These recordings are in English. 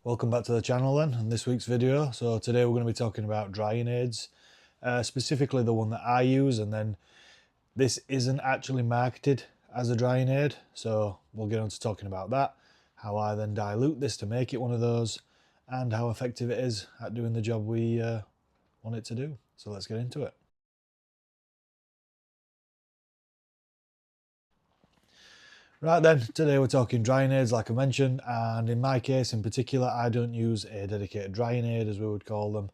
Welcome back to the channel then, in this week's video. So today we're going to be talking about drying aids, specifically the one that I use, and then this isn't actually marketed as a drying aid, so we'll get on to talking about that, how I then dilute this to make it one of those, and how effective it is at doing the job we want it to do. So let's get into it. Right then, today we're talking drying aids like I mentioned, and in my case in particular I don't use a dedicated drying aid as we would call them.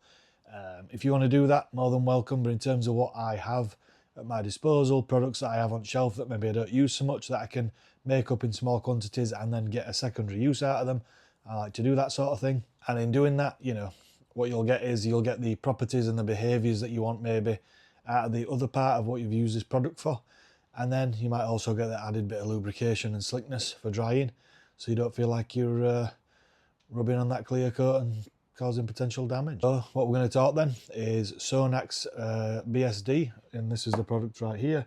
If you want to do that, more than welcome, but in terms of what I have at my disposal, products that I have on shelf that maybe I don't use so much that I can make up in small quantities and then get a secondary use out of them, I like to do that sort of thing. And in doing that, you know, what you'll get is you'll get the properties and the behaviours that you want maybe out of the other part of what you've used this product for. And then you might also get that added bit of lubrication and slickness for drying, so you don't feel like you're rubbing on that clear coat and causing potential damage. So what we're going to talk then is Sonax BSD, and this is the product right here.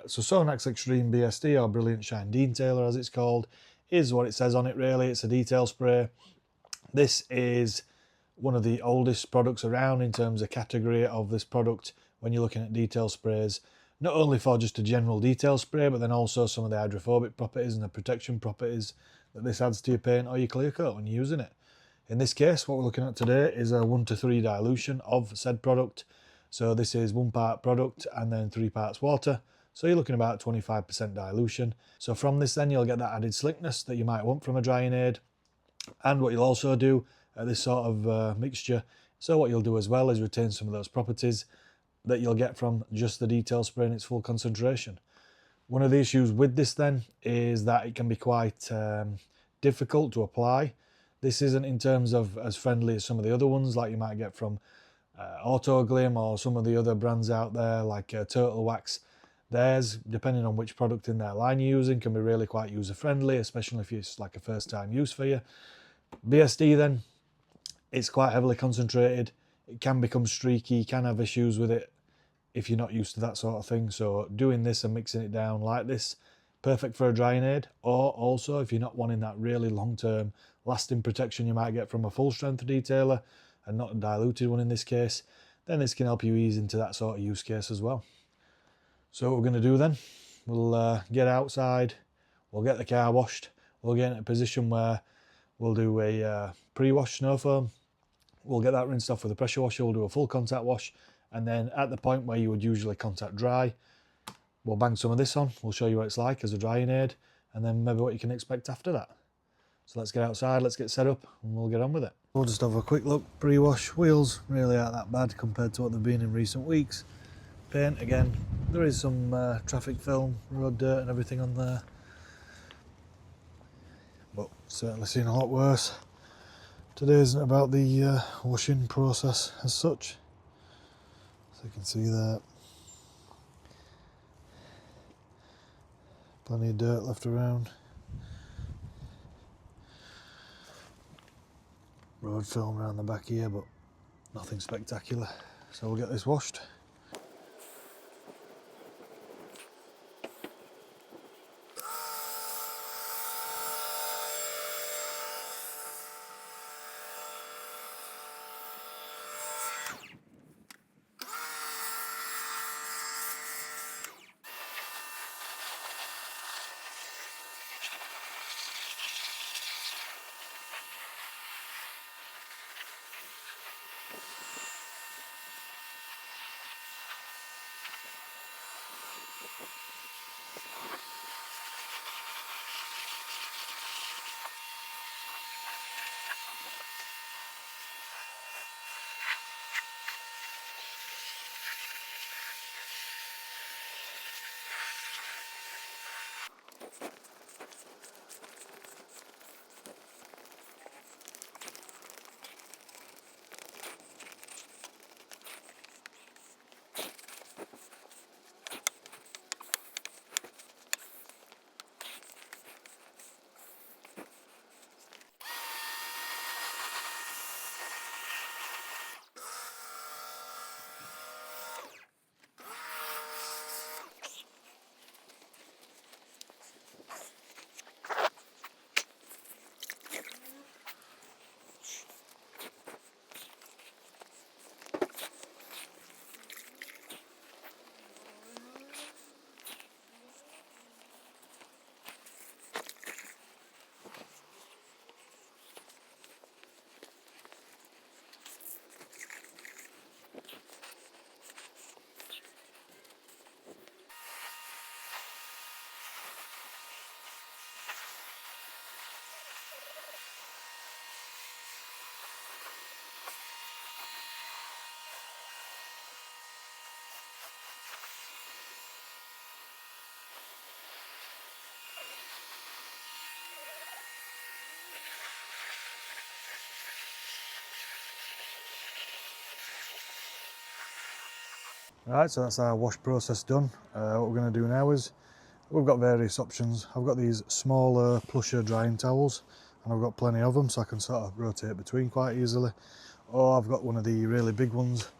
So Sonax Extreme BSD, or Brilliant Shine Detailer as it's called, is what it says on it really. It's a detail spray. This is one of the oldest products around in terms of category of this product when you're looking at detail sprays. Not only for just a general detail spray, but then also some of the hydrophobic properties and the protection properties that this adds to your paint or your clear coat when you're using it. In this case, what we're looking at today is a 1:3 dilution of said product. So this is 1 part product and then 3 parts water. So you're looking about 25% dilution. So from this then you'll get that added slickness that you might want from a drying aid. And what you'll also do at this sort of mixture, so what you'll do as well is retain some of those properties that you'll get from just the detail spray in its full concentration. One of the issues with this then is that it can be quite difficult to apply. This isn't in terms of as friendly as some of the other ones like you might get from Autoglim or some of the other brands out there like Total Wax. Theirs, depending on which product in their line you're using, can be really quite user friendly, especially if it's like a first time use for you. BSD then, it's quite heavily concentrated. It can become streaky, you can have issues with it if you're not used to that sort of thing. So doing this and mixing it down like this, perfect for a drying aid. Or also if you're not wanting that really long-term lasting protection you might get from a full strength detailer and not a diluted one in this case, then this can help you ease into that sort of use case as well. So what we're going to do then, we'll get outside, we'll get the car washed, we'll get in a position where we'll do a pre-wash snow foam. We'll get that rinsed off with a pressure washer, we'll do a full contact wash, and then at the point where you would usually contact dry, we'll bang some of this on, we'll show you what it's like as a drying aid, and then maybe what you can expect after that. So let's get outside, let's get set up, and we'll get on with it. We'll just have a quick look. Pre-wash wheels really aren't that bad compared to what they've been in recent weeks. Paint, again, there is some traffic film, road dirt and everything on there, but certainly seen a lot worse. Today isn't about the washing process as such, so you can see that plenty of dirt left around. Road film around the back here, but nothing spectacular. So we'll get this washed. Right, so that's our wash process done. What we're going to do now is, we've got various options. I've got these smaller, plusher drying towels, and I've got plenty of them, so I can sort of rotate between quite easily. Or I've got one of the really big ones.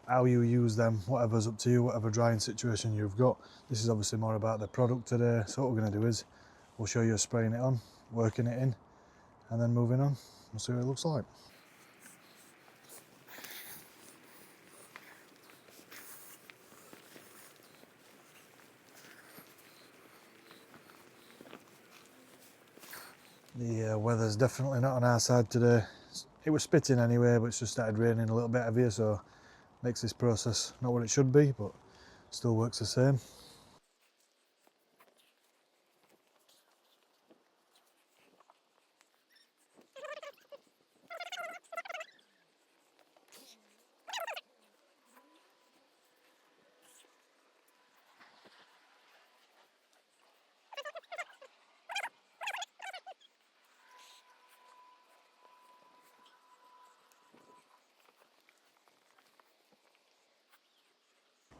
How you use them, whatever's up to you, whatever drying situation you've got. This is obviously more about the product today, so what we're going to do is, we'll show you spraying it on, working it in, and then moving on. We'll see what it looks like. The weather's definitely not on our side today. It was spitting anyway, but it's just started raining a little bit heavier, so makes this process not what it should be, but still works the same.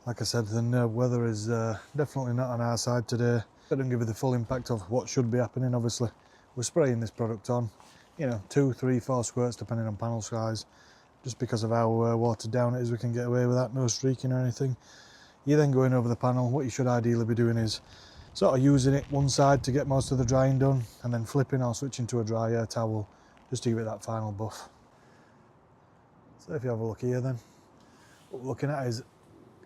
Like I said, the weather is definitely not on our side today. That doesn't give you the full impact of what should be happening. Obviously, we're spraying this product on, 2, 3, 4 squirts depending on panel size. Just because of how watered down it is, we can get away with that, no streaking or anything. You're then going over the panel. What you should ideally be doing is sort of using it one side to get most of the drying done, and then flipping or switching to a dry air towel just to give it that final buff. So if you have a look here then, what we're looking at is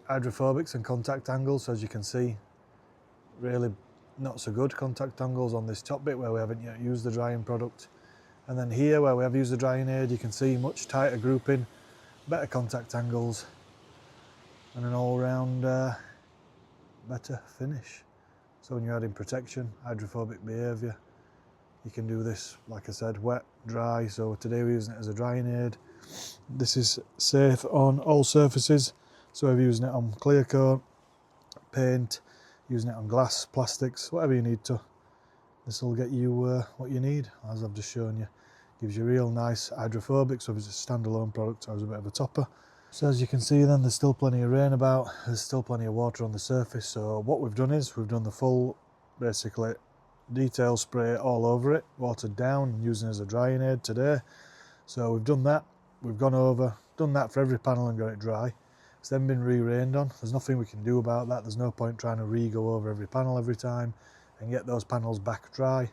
hydrophobics and contact angles. So as you can see, really not so good contact angles on this top bit where we haven't yet used the drying product. And then here where we have used the drying aid, you can see much tighter grouping, better contact angles, and an all-round better finish. So when you're adding protection, hydrophobic behaviour, you can do this, like I said, wet, dry. So today we're using it as a drying aid. This is safe on all surfaces. So we're using it on clear coat, paint, using it on glass, plastics, whatever you need to. This will get you what you need, as I've just shown you. Gives you real nice hydrophobic, so if it's a standalone product or as a bit of a topper. So as you can see then, there's still plenty of rain about, there's still plenty of water on the surface. So what we've done is, we've done the full, basically, detail spray all over it, watered down, using it as a drying aid today. So we've done that, we've gone over, done that for every panel and got it dry. It's then been re-rained on. There's nothing we can do about that. There's no point trying to re-go over every panel every time and get those panels back dry.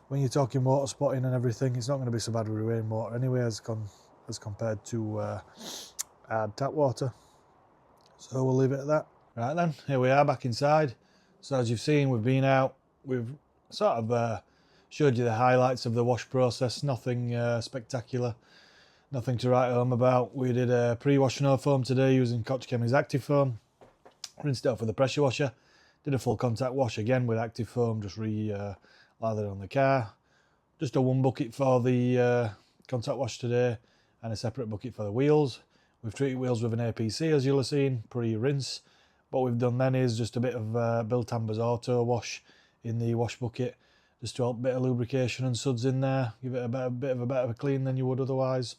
When you're talking water spotting and everything, it's not going to be so bad with rainwater anyway as compared to hard tap water. So we'll leave it at that. Right then, here we are back inside. So as you've seen, we've been out. We've sort of showed you the highlights of the wash process. Nothing spectacular. Nothing to write home about. We did a pre-wash no foam today using Koch Chemi's Active Foam. Rinsed it off with a pressure washer. Did a full contact wash again with Active Foam, just lathered on the car. Just a one bucket for the contact wash today and a separate bucket for the wheels. We've treated wheels with an APC, as you'll have seen, pre-rinse. What we've done then is just a bit of Bill Tamber's Auto Wash in the wash bucket, just to help a bit of lubrication and suds in there, give it a bit of a better clean than you would otherwise.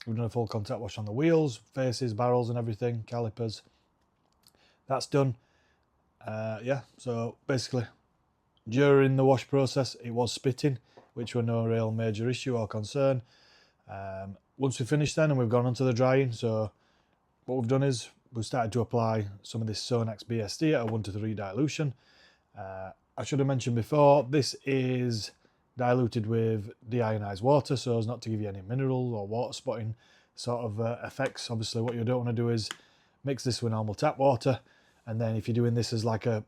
We've done a full contact wash on the wheels, faces, barrels and everything, calipers. That's done. Yeah, so basically during the wash process it was spitting, which were no real major issue or concern. Once we finished then and we've gone on to the drying, so what we've done is we've started to apply some of this Sonax BSD at a 1:3 dilution. I should have mentioned before, this is diluted with deionized water so as not to give you any mineral or water spotting sort of effects. Obviously what you don't want to do is mix this with normal tap water, and then if you're doing this as like a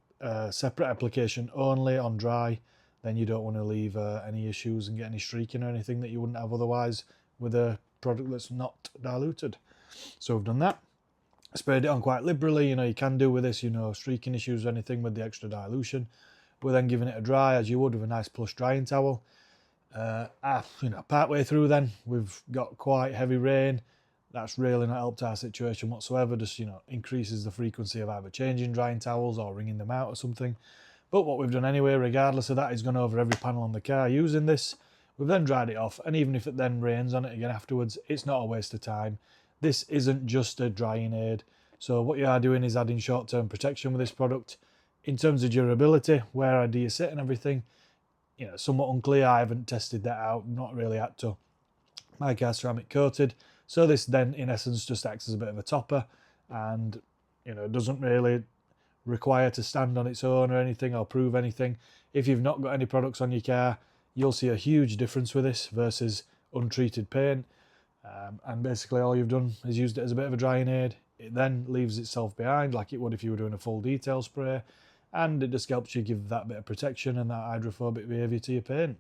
separate application only on dry, then you don't want to leave any issues and get any streaking or anything that you wouldn't have otherwise with a product that's not diluted. So we've done that. Sprayed it on quite liberally, you can do with this, streaking issues or anything with the extra dilution. We're then giving it a dry as you would with a nice plush drying towel. Part way through then, we've got quite heavy rain. That's really not helped our situation whatsoever, just, increases the frequency of either changing drying towels or wringing them out or something. But what we've done anyway, regardless of that, is gone over every panel on the car using this. We've then dried it off, and even if it then rains on it again afterwards, it's not a waste of time. This isn't just a drying aid. So what you are doing is adding short-term protection with this product. In terms of durability, where do you sit and everything, you know, somewhat unclear. I haven't tested that out, not really had to. My car's ceramic coated, so this then in essence just acts as a bit of a topper, and you know, doesn't really require to stand on its own or anything or prove anything. If you've not got any products on your car, you'll see a huge difference with this versus untreated paint. And basically all you've done is used it as a bit of a drying aid. It then leaves itself behind like it would if you were doing a full detail spray, and it just helps you give that bit of protection and that hydrophobic behaviour to your paint.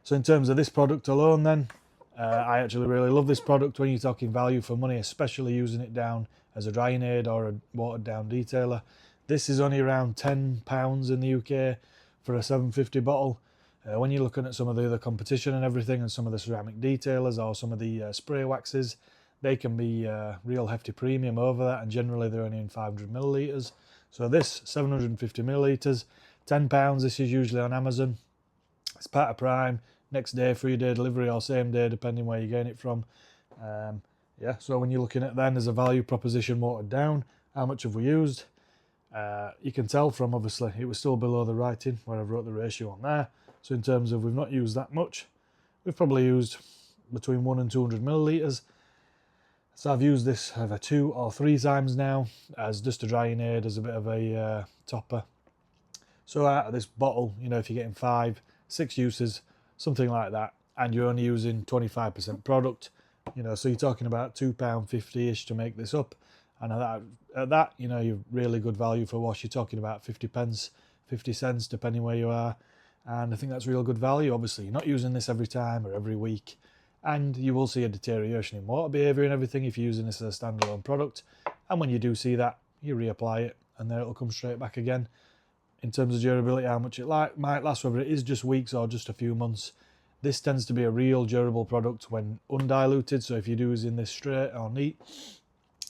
So in terms of this product alone then, I actually really love this product when you're talking value for money, especially using it down as a drying aid or a watered down detailer. This is only around £10 in the UK for a 750 bottle. When you're looking at some of the other competition and everything, and some of the ceramic detailers or some of the spray waxes, they can be real hefty premium over that, and generally they're only in 500 millilitres. So this 750 millilitres, £10. This is usually on Amazon. It's part of Prime. Next day, 3-day delivery, or same day, depending where you're getting it from. Yeah, so when you're looking at then as a value proposition watered down, how much have we used? You can tell from, obviously, it was still below the writing where I've wrote the ratio on there. So in terms of we've not used that much, we've probably used between 1 and 200 millilitres. So I've used this either 2 or 3 times now as just a drying aid, as a bit of a topper. So out of this bottle, you know, if you're getting 5, 6 uses, something like that, and you're only using 25% product, you know, so you're talking about £2.50-ish to make this up. And at that, you know, you're really good value for wash. You're talking about 50 pence, 50 cents, depending where you are. And I think that's real good value. Obviously, you're not using this every time or every week, and you will see a deterioration in water behaviour and everything if you're using this as a standalone product. And when you do see that, you reapply it, and then it'll come straight back again. In terms of durability, how much it might last, whether it is just weeks or just a few months, this tends to be a real durable product when undiluted. So if you're using this straight or neat,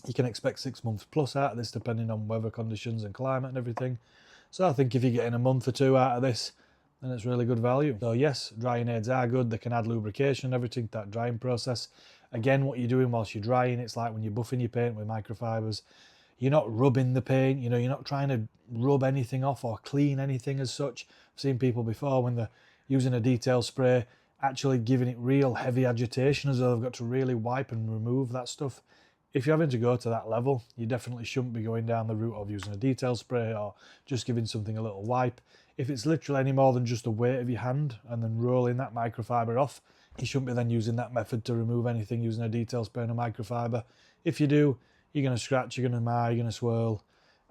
you can expect 6 months plus out of this, depending on weather conditions and climate and everything. So I think if you're getting a month or 2 out of this, then it's really good value. So yes, drying aids are good. They can add lubrication and everything to that drying process. Again, what you're doing whilst you're drying, it's like when you're buffing your paint with microfibers. You're not rubbing the paint, you know, you're not trying to rub anything off or clean anything as such. I've seen people before when they're using a detail spray, actually giving it real heavy agitation as though they've got to really wipe and remove that stuff. If you're having to go to that level, you definitely shouldn't be going down the route of using a detail spray or just giving something a little wipe. If it's literally any more than just the weight of your hand and then rolling that microfiber off, you shouldn't be then using that method to remove anything using a detail spray and a microfiber. If you do, you're going to scratch, you're going to mar, you're going to swirl,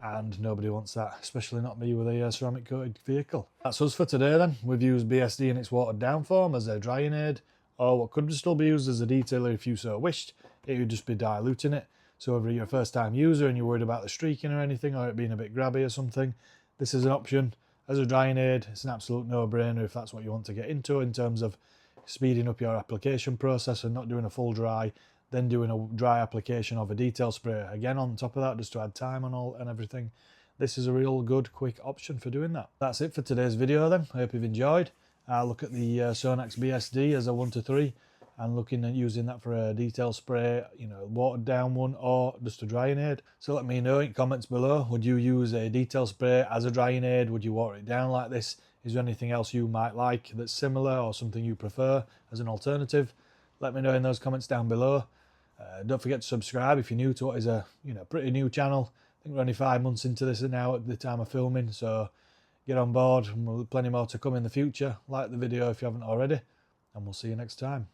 and nobody wants that, especially not me with a ceramic coated vehicle. That's us for today then. We've used BSD in its watered down form as a drying aid, or what could still be used as a detailer if you so wished. It would just be diluting it. So whether you're a first time user and you're worried about the streaking or anything, or it being a bit grabby or something, this is an option. As a drying aid, it's an absolute no-brainer if that's what you want to get into in terms of speeding up your application process and not doing a full dry, then doing a dry application of a detail spray again on top of that, just to add time and all and everything. This is a real good quick option for doing that. That's it for today's video then. I hope you've enjoyed. I'll look at the Sonax BSD as a 1 to 3 and looking at using that for a detail spray, you know, watered down one or just a drying aid. So let me know in comments below, would you use a detail spray as a drying aid? Would you water it down like this? Is there anything else you might like that's similar or something you prefer as an alternative? Let me know in those comments down below. Don't forget to subscribe if you're new to what is a pretty new channel. I think we're only 5 months into this now at the time of filming, so get on board, and plenty more to come in the future. Like the video if you haven't already, and we'll see you next time.